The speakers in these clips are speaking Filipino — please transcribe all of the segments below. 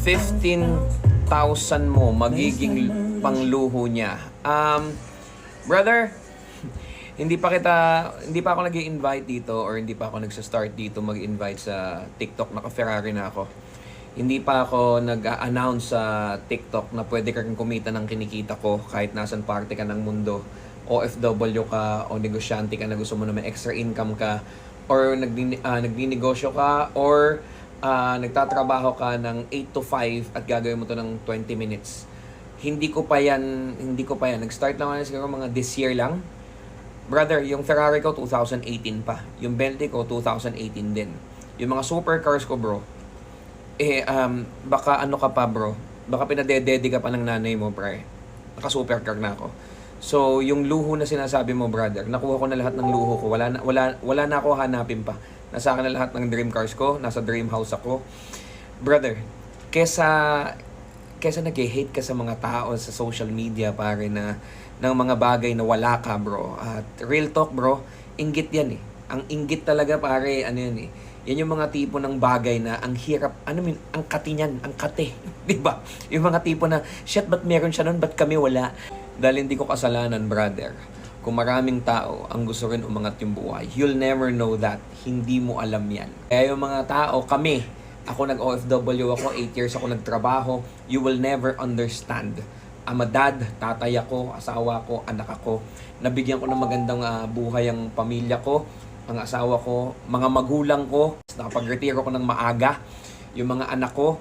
15,000 mo magiging pangluho niya. Brother, hindi pa ako nag-i-invite dito or hindi pa ako nagsa-start dito mag-invite sa TikTok. Naka-Ferrari na ako. Hindi pa ako nag-announce sa TikTok na pwede kang kumita ng kinikita ko kahit nasan parte ka ng mundo. OFW ka o negosyante ka na gusto mo na may extra income ka or nagninegosyo ka or nagtatrabaho ka ng 8 to 5 at gagawin mo to ng 20 minutes. Hindi ko pa yan. Nag-start naman siguro mga this year lang. Brother, yung Ferrari ko 2018 pa. Yung Bentley ko 2018 din. Yung mga supercars ko, bro, baka ano ka pa, bro. Baka pinadedede ka pa ng nanay mo, pre. Naka-supercar na ako. So, yung luho na sinasabi mo, brother, nakuha ko na lahat ng luho ko. Wala na ako hanapin pa. Nasa akin na lahat ng dream cars ko. Nasa dream house ako. Brother, kesa nag-hate ka sa mga tao sa social media, pare, na ng mga bagay na wala ka, bro. At real talk, bro, inggit yan eh. Ang inggit talaga, pare, ano yan eh. Yan yung mga tipo ng bagay na ang hirap, ang kati niyan, ang kate. Diba? Yung mga tipo na, shit, ba't meron siya nun, ba't kami wala? Dahil hindi ko kasalanan, brother. Kung maraming tao ang gusto rin umangat yung buhay, you'll never know that. Hindi mo alam yan. Kaya yung mga tao, ako nag-OFW ako, 8 years ako nagtrabaho, you will never understand. I'm a dad, tatay ako, asawa ko, anak ako. Nabigyan ko ng magandang buhay ang pamilya ko, ang asawa ko, mga magulang ko. Nakapag-retiro ko ng maaga. Yung mga anak ko,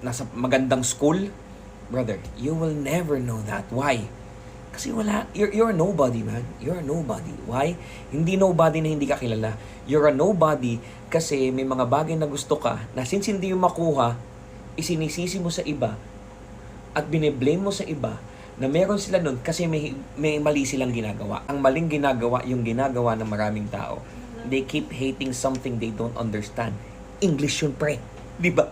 nasa magandang school. Brother, you will never know that. Why? Kasi you're a nobody, man. You're a nobody. Why? Hindi nobody na hindi ka kilala. You're a nobody kasi may mga bagay na gusto ka na since hindi mo makuha, isinisisi mo sa iba at bine-blame mo sa iba na meron sila nun kasi may mali silang ginagawa. Ang maling ginagawa, yung ginagawa ng maraming tao. They keep hating something they don't understand. English yun, pre. Di ba?